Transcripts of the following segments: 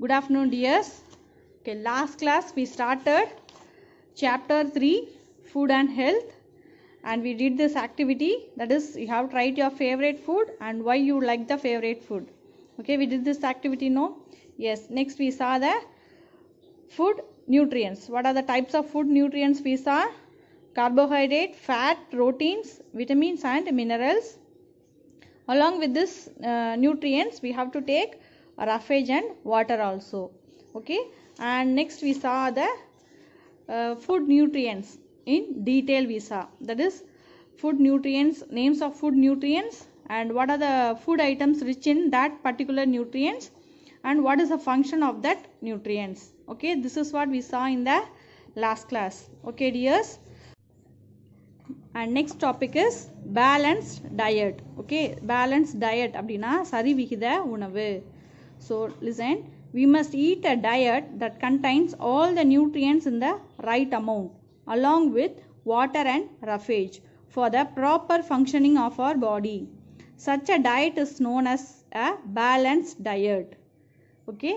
Good afternoon, dears. Okay, last class we started chapter 3 food and health, and we did this activity, that is you have to write your favorite food and why you like the favorite food. Okay, we did this activity, no? Yes. Next we saw the food nutrients. What are the types of food nutrients we saw? Carbohydrate, fat, proteins, vitamins and minerals. Along with this nutrients we have to take roughage and water also. Okay, and next we saw the food nutrients in detail. We saw, that is food nutrients, names of food nutrients, and what are the food items rich in that particular nutrients, and what is the function of that nutrients. Okay, this is what we saw in the last class. Okay, dears. And next topic is balanced diet. Okay, balanced diet அப்படினா சரிவிகித உணவு. So listen, we must eat a diet that contains all the nutrients in the right amount along with water and roughage for the proper functioning of our body. Such a diet is known as a balanced diet. Okay,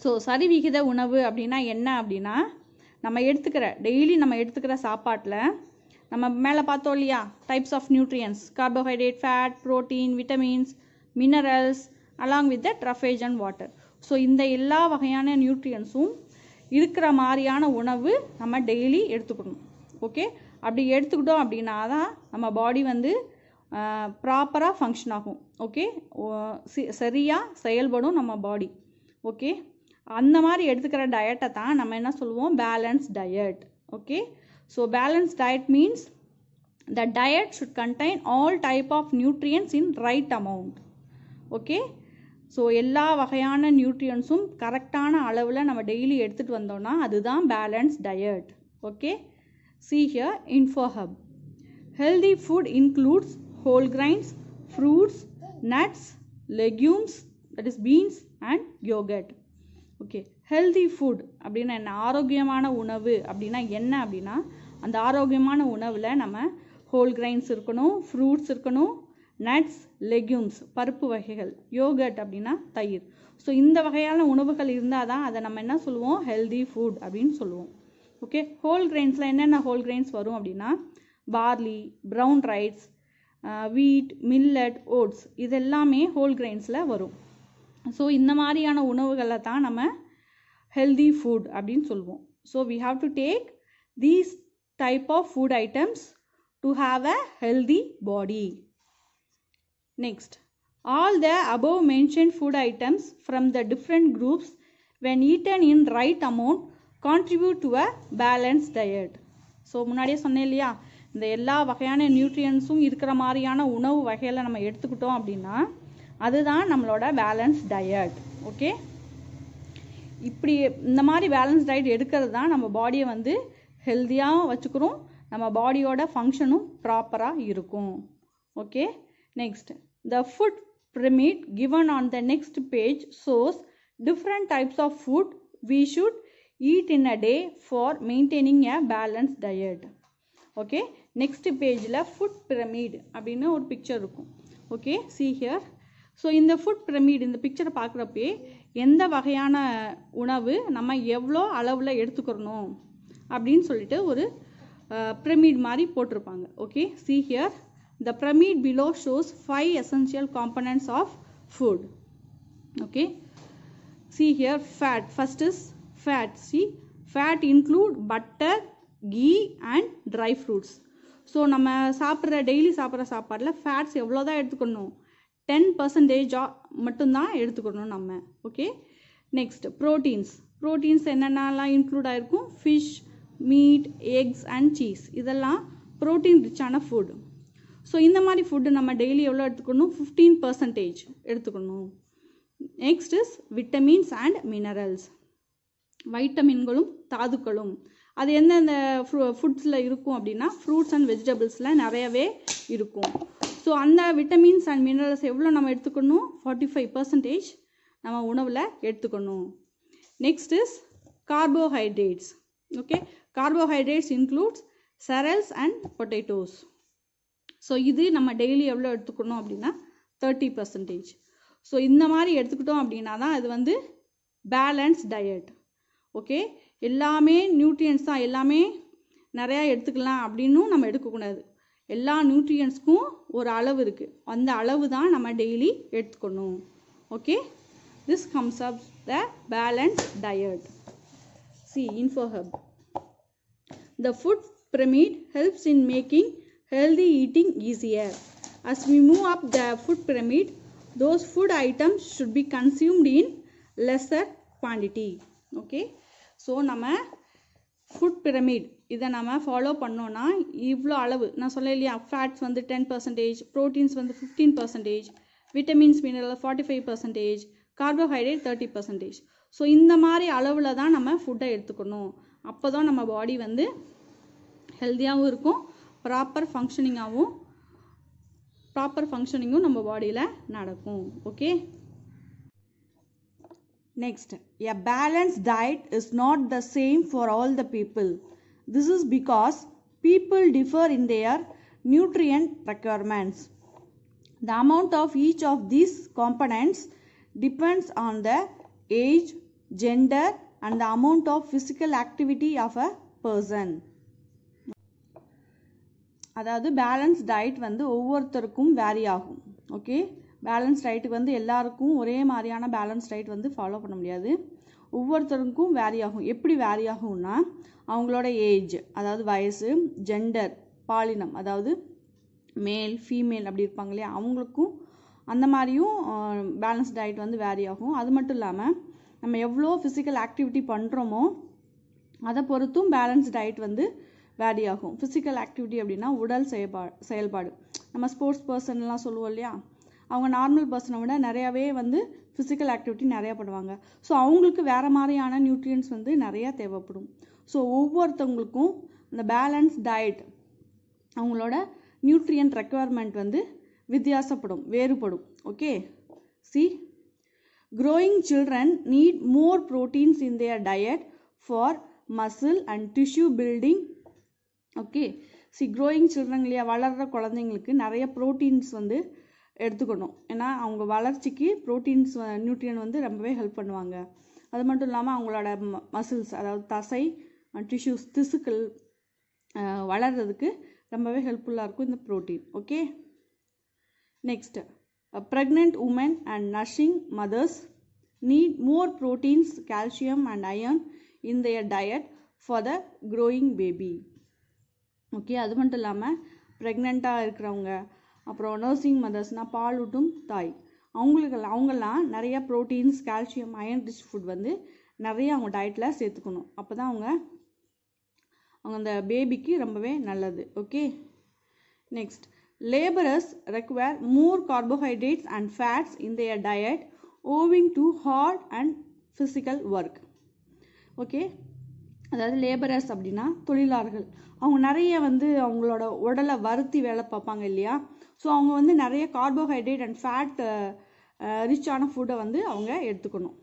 so சரிவிகித உணவு அப்படினா என்ன அப்படினா, நம்ம எடுத்துக்கிற daily நம்ம எடுத்துக்கிற சாப்பாட்டில் நம்ம மேலே பார்த்தோம் இல்லையா, types of nutrients, carbohydrate, fat, protein, vitamins, minerals along with that roughage and water. So இந்த எல்லா வகையான நியூட்ரியன்ஸும் இருக்கிற மாதிரியான உணவு நம்ம டெய்லி எடுத்துக்கணும். ஓகே, அப்படி எடுத்துக்கிட்டோம் அப்படின்னா தான் நம்ம பாடி வந்து ப்ராப்பராக ஃபங்க்ஷன் ஆகும். ஓகே, சரியாக செயல்படும் நம்ம பாடி. ஓகே, அந்த மாதிரி எடுத்துக்கிற டயட்டை தான் நம்ம என்ன சொல்லுவோம், balance diet. Okay, so balanced diet means the diet should contain all type of nutrients in right amount. Okay, so எல்லா வகையான நியூட்ரியன்ஸும் கரெக்டான அளவில் நம்ம டெய்லி எடுத்துகிட்டு வந்தோம்னா அதுதான் balance diet. Okay, see here info hub. Healthy food includes whole grains, fruits, nuts, legumes, that is beans and yogurt. Okay, healthy food அப்படின்னா என்ன, ஆரோக்கியமான உணவு அப்படின்னா என்ன அப்படின்னா, அந்த ஆரோக்கியமான உணவில் நம்ம ஹோல் கிரைன்ஸ் இருக்கணும், ஃப்ரூட்ஸ் இருக்கணும், நட்ஸ், லெக்யூம்ஸ், பருப்பு வகைகள், யோகட் அப்படின்னா தயிர். ஸோ இந்த வகையான உணவுகள் இருந்தால் தான் அதை நம்ம என்ன சொல்லுவோம், ஹெல்தி ஃபுட் அப்படின்னு சொல்லுவோம். ஓகே, ஹோல் கிரைன்ஸில் என்னென்ன ஹோல் கிரைன்ஸ் வரும் அப்படின்னா, பார்லி, ப்ரௌன் ரைஸ், வீட், மில்லட், ஓட்ஸ், இதெல்லாமே ஹோல் கிரைன்ஸில் வரும். ஸோ இந்த மாதிரியான உணவுகளை தான் நம்ம ஹெல்தி ஃபுட் அப்படின்னு சொல்லுவோம். So we have to take these type of food items to have a healthy body. Next, all the above mentioned food items from the different groups when eaten in right amount contribute to a balance diet. So முன்னாடியே சொன்னேன் இல்லையா, இந்த எல்லா வகையான நியூட்ரியன்ஸும் இருக்கிற மாதிரியான உணவு வகையில் நம்ம எடுத்துக்கிட்டோம் அப்படின்னா அதுதான் நம்மளோட பேலன்ஸ் டயட். ஓகே, இப்படி இந்த மாதிரி பேலன்ஸ் டயட் எடுக்கிறது தான் நம்ம பாடியை வந்து ஹெல்த்தியாக வச்சுக்கிறோம், நம்ம பாடியோட ஃபங்க்ஷனும் ப்ராப்பராக இருக்கும். Okay, next, the food pyramid given on the next page shows different types of food we should eat in a day for maintaining a balanced diet. Okay, next பேஜில் ஃபுட் பிரமிட் அப்படின்னு ஒரு பிக்சர் இருக்கும். Okay, see here. So இந்த food pyramid, இந்த பிக்சரை பார்க்குறப்பே எந்த வகையான உணவு நம்ம எவ்வளோ அளவில் எடுத்துக்கிறணும் அப்படின்னு சொல்லிட்டு ஒரு பிரமிட் மாதிரி போட்டிருப்பாங்க. Okay, see here, the pyramid below shows 5 essential components of food. Okay, see here, fat. First is fat. See, fat include butter, ghee and dry fruits. So நம்ம சாப்பிட்ற டெய்லி சாப்பிட்ற சாப்பாடில் ஃபேட்ஸ் எவ்வளோ தான் எடுத்துக்கணும், 10% மட்டும்தான் எடுத்துக்கணும் நம்ம. ஓகே, நெக்ஸ்ட், ப்ரோட்டீன்ஸ் என்னென்னலாம் இன்க்ளூட் ஆகிருக்கும், fish, meat, eggs and cheese, இதெல்லாம் ப்ரோட்டீன் ரிச்சான ஃபுட். ஸோ இந்த மாதிரி ஃபுட்டு நம்ம டெய்லி எவ்வளோ எடுத்துக்கணும், 15% எடுத்துக்கணும். Next is vitamins and minerals. வைட்டமின்களும் தாதுக்களும் அது எந்தெந்த ஃபுட்ஸில் இருக்கும் அப்படின்னா, ஃப்ரூட்ஸ் அண்ட் வெஜிடபிள்ஸில் நிறையவே இருக்கும். ஸோ அந்த விட்டமின்ஸ் அண்ட் மினரல்ஸ் எவ்வளோ நம்ம எடுத்துக்கணும், 45% நம்ம உணவில் எடுத்துக்கணும். Next is carbohydrates. Okay, carbohydrates includes cereals and potatoes. So இது நம்ம டெய்லி எவ்வளோ எடுத்துக்கணும் அப்படின்னா 30%. ஸோ இந்த மாதிரி எடுத்துக்கிட்டோம் அப்படின்னா தான் அது வந்து பேலன்ஸ் டயட். ஓகே, எல்லாமே நியூட்ரியன்ஸ் தான், எல்லாமே நிறையா எடுத்துக்கலாம் அப்படின்னும் நம்ம எடுக்கக்கூடாது. எல்லா நியூட்ரியன்ஸ்க்கும் ஒரு அளவு இருக்குது, அந்த அளவு தான் நம்ம டெய்லி எடுத்துக்கணும். Okay, this comes up the balanced diet. See, InfoHub. The food pyramid helps in making healthy eating easier. As we move up the food pyramid, those food items should be consumed in lesser quantity. Okay, so நம்ம food pyramid இதை நம்ம follow பண்ணோன்னா இவ்வளோ அளவு நான் சொல்ல இல்லையா, fats வந்து 10%, ப்ரோட்டீன்ஸ் வந்து 15%, விட்டமின்ஸ் மினரல் 45%, கார்போஹைட்ரேட் 30%. ஸோ இந்த மாதிரி அளவில் தான் நம்ம ஃபுட்டை எடுத்துக்கணும். அப்போ தான் நம்ம பாடி வந்து ஹெல்த்தியாகவும் இருக்கும், ப்ராப்பர் ஃபங்க்ஷனிங்கும் நம்ம பாடியில் நடக்கும். Okay, next, a balanced diet is not the same for all the people. This is because people differ in their nutrient requirements. The amount of each of these components depends on the age, gender, and the amount of physical activity of a person. அதாவது balance diet வந்து ஒவ்வொருத்தருக்கும் vary ஆகும். Okay, balance டயட்டுக்கு வந்து எல்லாருக்கும் ஒரே மாதிரியான balance diet வந்து follow பண்ண முடியாது, ஒவ்வொருத்தருக்கும் வேரி ஆகும். எப்படி வேரி ஆகும்னா, அவங்களோட ஏஜ், அதாவது வயசு, ஜெண்டர், பாலினம், அதாவது மேல் ஃபீமேல் அப்படி இருப்பாங்க இல்லையா, அவங்களுக்கும் அந்த மாதிரியும் பேலன்ஸ் டயட் வந்து வேரி ஆகும். அது மட்டும் இல்லாமல் நம்ம எவ்வளோ ஃபிசிக்கல் ஆக்டிவிட்டி பண்ணுறோமோ அதை பொறுத்தும் பேலன்ஸ் டயட் வந்து வேரி ஆகும். ஃபிசிக்கல் ஆக்டிவிட்டி அப்படின்னா உடல் செயல்பாடு. நம்ம ஸ்போர்ட்ஸ் பர்சன்லாம் சொல்லுவோம் இல்லையா, அவங்க நார்மல் பர்சனை விட நிறையாவே வந்து ஃபிசிக்கல் ஆக்டிவிட்டி நிறையா பண்ணுவாங்க. ஸோ அவங்களுக்கு வேறு மாதிரியான நியூட்ரியன்ஸ் வந்து நிறையா தேவைப்படும். ஸோ ஒவ்வொருத்தவங்களுக்கும் இந்த பேலன்ஸ் டயட் அவங்களோட நியூட்ரியன்ட் ரெக்குவயர்மெண்ட் வந்து வித்தியாசப்படும், வேறுபடும். Okay, C, growing children need more proteins in their diet for muscle and tissue building. Okay, C, growing children இல்லையா, வளர்கிற குழந்தைங்களுக்கு நிறைய ப்ரோட்டீன்ஸ் வந்து எடுத்துக்கணும். ஏன்னா அவங்க வளர்ச்சிக்கு ப்ரோட்டீன்ஸ் நியூட்ரியன் வந்து ரொம்பவே ஹெல்ப் பண்ணுவாங்க. அது மட்டும் இல்லாமல் அவங்களோட மசில்ஸ், அதாவது தசை, டிஷ்யூஸ், திசுக்கள் வளர்கிறதுக்கு ரொம்பவே ஹெல்ப்ஃபுல்லாக இருக்கும் இந்த protein. Okay, next, pregnant women and nursing mothers need more proteins, calcium and iron in their diet for the growing baby. Okay, அது மட்டும் இல்லாமல் ப்ரெக்னெண்ட்டாக இருக்கிறவங்க, அப்புறம் நர்சிங் மதர்ஸ்னால் பால் ஊட்டும் தாய், அவங்கெல்லாம் நிறையா proteins, calcium, iron rich food வந்து நிறைய அவங்க டயட்டில் சேர்த்துக்கணும். அப்போ தான் அவங்க அந்த பேபிக்கு ரொம்பவே நல்லது. Okay, next, laborers require more carbohydrates and fats in their diet owing to hard and physical work. Okay, அதாவது லேபரர்ஸ் அப்படின்னா தொழிலாளர்கள். அவங்க நிறைய வந்து அவங்களோட உடலை வருத்தி வேலை பார்ப்பாங்க இல்லையா. ஸோ அவங்க வந்து நிறைய கார்போஹைட்ரேட் அண்ட் ஃபேட் ரிச்சான ஃபுட்டை வந்து அவங்க எடுத்துக்கணும்.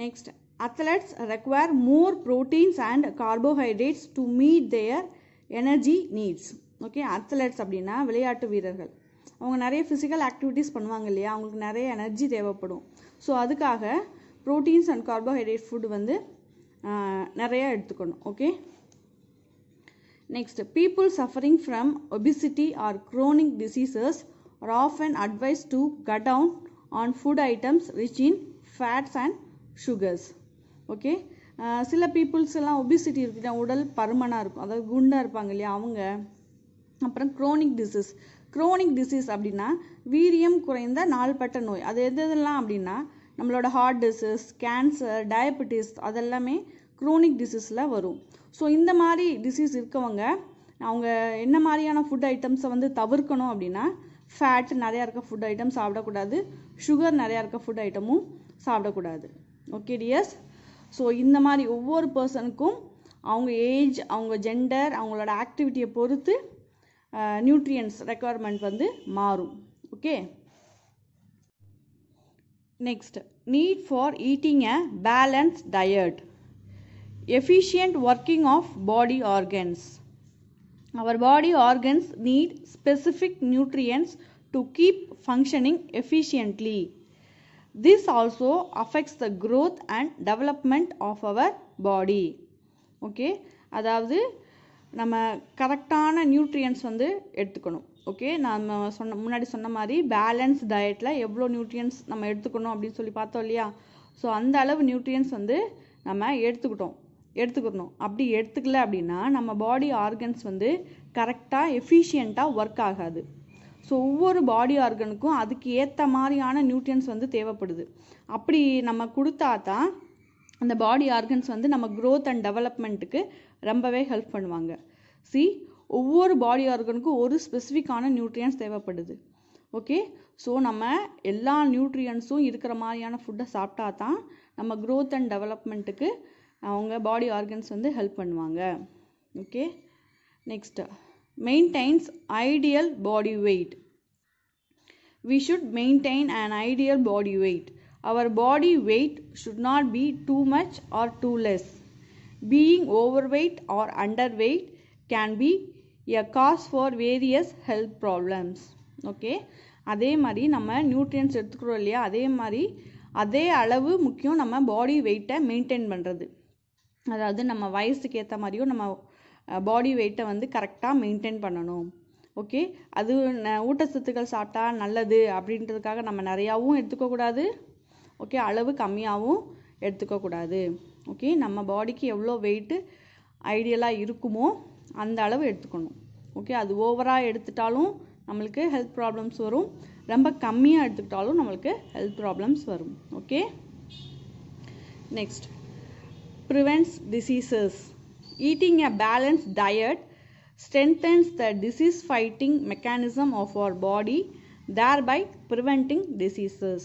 Next, athletes require more proteins and carbohydrates to meet their energy needs. Okay, athletes அப்படின்னா விளையாட்டு வீரர்கள். அவங்க நிறைய ஃபிசிக்கல் ஆக்டிவிட்டீஸ் பண்ணுவாங்க இல்லையா, அவங்களுக்கு நிறைய எனர்ஜி தேவைப்படும். ஸோ அதுக்காக ப்ரோட்டீன்ஸ் அண்ட் கார்போஹைட்ரேட் ஃபுட் வந்து நிறையா எடுத்துக்கணும். Okay, next, people suffering from obesity or chronic diseases are often advised to cut down on food items rich in fats and sugars. Okay, சில பீப்புள்ஸ் எல்லாம் obesity இருக்குன்னா உடல் பருமனாக இருக்கும், அதாவது குண்டாக இருப்பாங்க இல்லையா அவங்க. அப்புறம் க்ரோனிக் டிசீஸ் அப்படின்னா வீரியம் குறைந்த நாள்பட்ட நோய். அது எதெல்லாம் அப்படின்னா நம்மளோட ஹார்ட் டிசீஸ், கேன்சர், டயபெட்டிஸ், அதெல்லாமே க்ரோனிக் டிசீஸில் வரும். ஸோ இந்த மாதிரி டிசீஸ் இருக்கவங்க அவங்க என்ன மாதிரியான ஃபுட் ஐட்டம்ஸை வந்து தவிர்க்கணும் அப்படின்னா, ஃபேட் நிறையா இருக்க ஃபுட் ஐட்டம் சாப்பிடக்கூடாது, சுகர் நிறையா இருக்க ஃபுட் ஐட்டமும் சாப்பிடக்கூடாது. ஓகே டியர்ஸ், ஸோ இந்த மாதிரி ஒவ்வொரு பர்சனுக்கும் அவங்க ஏஜ், அவங்க ஜெண்டர், அவங்களோட ஆக்டிவிட்டியை பொறுத்து நியூட்ரியன்ஸ் ரெக்குவயர்மெண்ட் வந்து மாறும். Okay, next, need for eating a balanced diet. Efficient working of body organs. Our body organs need specific nutrients to keep functioning efficiently. This also affects the growth and development of our body. Okay, அதாவது நம்ம கரெக்டான nutrients வந்து எடுத்துக்கணும். Okay, நம்ம முன்னாடி சொன்ன மாதிரி balance டயட்டில் எவ்வளோ நியூட்ரியன்ஸ் நம்ம எடுத்துக்கணும் அப்படின்னு சொல்லி பார்த்தோம் இல்லையா. ஸோ அந்த அளவு நியூட்ரியன்ஸ் வந்து நம்ம எடுத்துக்கணும். அப்படி எடுத்துக்கல அப்படின்னா நம்ம பாடி ஆர்கன்ஸ் வந்து கரெக்டாக எஃபிஷியண்ட்டாக ஒர்க் ஆகாது. ஸோ ஒவ்வொரு பாடி ஆர்கனுக்கும் அதுக்கு ஏற்ற மாதிரியான நியூட்ரியன்ஸ் வந்து தேவைப்படுது. அப்படி நம்ம கொடுத்தா தான் அந்த பாடி ஆர்கன்ஸ் வந்து நம்ம க்ரோத் அண்ட் டெவலப்மெண்ட்டுக்கு ரொம்பவே ஹெல்ப் பண்ணுவாங்க. ஒவ்வொரு பாடி ஆர்கனுக்கும் ஒரு ஸ்பெசிஃபிக்கான நியூட்ரியன்ஸ் தேவைப்படுது. ஓகே, ஸோ நம்ம எல்லா நியூட்ரியன்ஸும் இருக்கிற மாதிரியான ஃபுட்டை சாப்பிட்டா தான் நம்ம க்ரோத் அண்ட் டெவலப்மெண்ட்டுக்கு அவங்க பாடி ஆர்கன்ஸ் வந்து ஹெல்ப் பண்ணுவாங்க. Okay, next, maintenance ideal body weight. We should maintain an ideal body weight. Our body weight should not be too much or too less. Being overweight or underweight can be a cause for various health problems. Okay, அதே மாதிரி நம்ம nutrients எடுத்துக்கிறோம் இல்லையா, அதே அளவு முக்கியம் நம்ம பாடி வெயிட்டை மெயின்டைன் பண்ணுறது. அதாவது நம்ம வயசுக்கு ஏற்ற மாதிரியும் நம்ம பாடி வெயிட்டை வந்து கரெக்டாக மெயின்டைன் பண்ணணும். ஓகே, அது ஊட்டச்சத்துக்கள் சாப்பிட்டா நல்லது அப்படின்றதுக்காக நம்ம நிறையாவும் எடுத்துக்கக்கூடாது. ஓகே, அளவு கம்மியாகவும் எடுத்துக்கக்கூடாது. ஓகே, நம்ம பாடிக்கு எவ்வளோ வெயிட்டு ஐடியலாக இருக்குமோ அந்த அளவு எடுத்துக்கணும். ஓகே, அது ஓவராக எடுத்துட்டாலும் நம்மளுக்கு ஹெல்த் ப்ராப்ளம்ஸ் வரும், ரொம்ப கம்மியாக எடுத்துக்கிட்டாலும் நம்மளுக்கு ஹெல்த் ப்ராப்ளம்ஸ் வரும். Okay, next, prevents diseases. Eating a balanced diet strengthens the disease fighting mechanism of our body, thereby preventing diseases.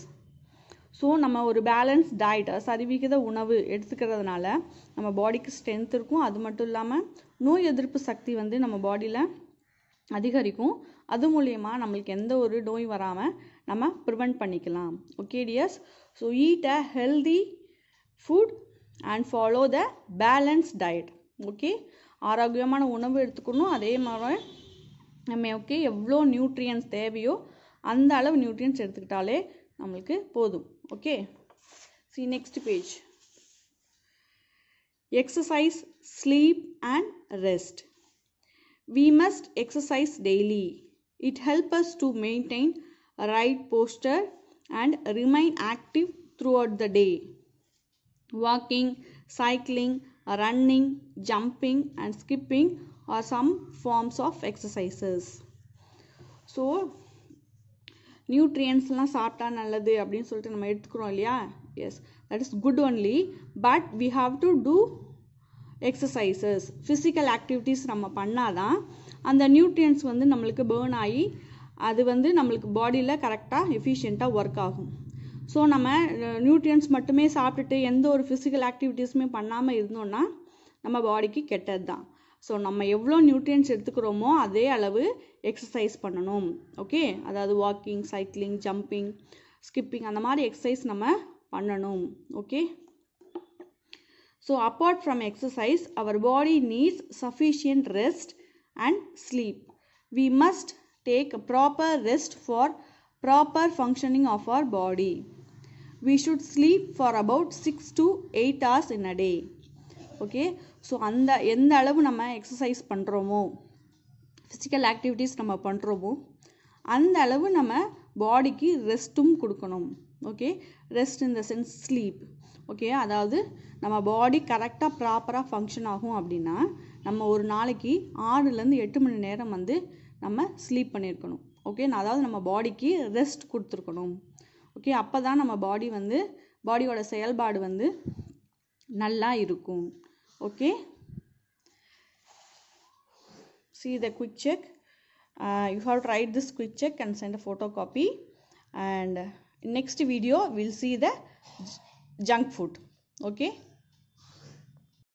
So நம்ம ஒரு பேலன்ஸ் டயட், சரிவிகித உணவு எடுத்துக்கிறதுனால நம்ம பாடிக்கு ஸ்ட்ரென்த் இருக்கும். அது மட்டும் இல்லாமல் நோய் எதிர்ப்பு சக்தி வந்து நம்ம பாடியில் அதிகரிக்கும். அது மூலயமா நம்மளுக்கு எந்த ஒரு நோய் வராமல் நம்ம ப்ரிவெண்ட் பண்ணிக்கலாம். Okay tears, so eat a healthy food and follow the balance diet. Okay, ஆரோக்கியமான உணவு எடுத்துக்கணும். அதே மாதிரி நம்ம ஓகே எவ்வளோ நியூட்ரியன்ஸ் தேவையோ அந்த அளவு நியூட்ரியன்ஸ் எடுத்துக்கிட்டாலே நம்மளுக்கு போதும். Okay, see next page. Exercise, sleep and rest. We must exercise daily. It helps us to maintain a right posture and remain active throughout the day. Walking, cycling, running, jumping and skipping are some forms of exercises. So நியூட்ரியன்ஸ்லாம் சாப்பிட்டா நல்லது அப்படின்னு சொல்லிட்டு நம்ம எடுத்துக்கிறோம் இல்லையா. Yes, that is good only, but we have to do exercises, physical activities நம்ம பண்ணாதான் அந்த நியூட்ரியன்ஸ் வந்து நம்மளுக்கு பேர்ன் ஆகி அது வந்து நம்மளுக்கு பாடியில் கரெக்டாக எஃபிஷியண்ட்டாக ஒர்க் ஆகும். ஸோ நம்ம நியூட்ரியன்ஸ் மட்டுமே சாப்பிட்டுட்டு எந்த ஒரு ஃபிசிக்கல் ஆக்டிவிட்டீஸுமே பண்ணாமல் இருந்தோம்னா நம்ம பாடிக்கு கெட்டது தான். ஸோ நம்ம எவ்வளோ நியூட்ரியன்ஸ் எடுத்துக்கிறோமோ அதே அளவு எக்ஸசைஸ் பண்ணணும். ஓகே, அதாவது வாக்கிங், சைக்கிளிங், ஜம்பிங், ஸ்கிப்பிங் அந்த மாதிரி எக்ஸசைஸ் நம்ம பண்ணணும். Okay, so apart from exercise our body needs sufficient rest and sleep. We must take a proper rest for proper functioning of our body. We should sleep for about 6 to 8 hours in a day. Okay, so எந்த அளவு நம்ம exercise பண்ணுறோமோ, physical activities நம்ம பண்ணுறோமோ அந்த அளவு நம்ம பாடிக்கு ரெஸ்ட்டும் கொடுக்கணும். Okay, rest in the sense sleep. Okay, அதாவது நம்ம பாடி கரெக்டாக ப்ராப்பராக ஃபங்க்ஷன் ஆகும் அப்படின்னா நம்ம ஒரு நாளைக்கு 6லேருந்து 8 மணி நேரம் வந்து நம்ம ஸ்லீப் பண்ணியிருக்கணும். ஓகே, அதாவது நம்ம பாடிக்கு ரெஸ்ட் கொடுத்துருக்கணும். ஓகே, அப்போ தான் நம்ம பாடியோட செயல்பாடு வந்து நல்லா இருக்கும். Okay, see the quick check. You have to write this quick check and send a photocopy, and in next video we'll see the junk food. Okay.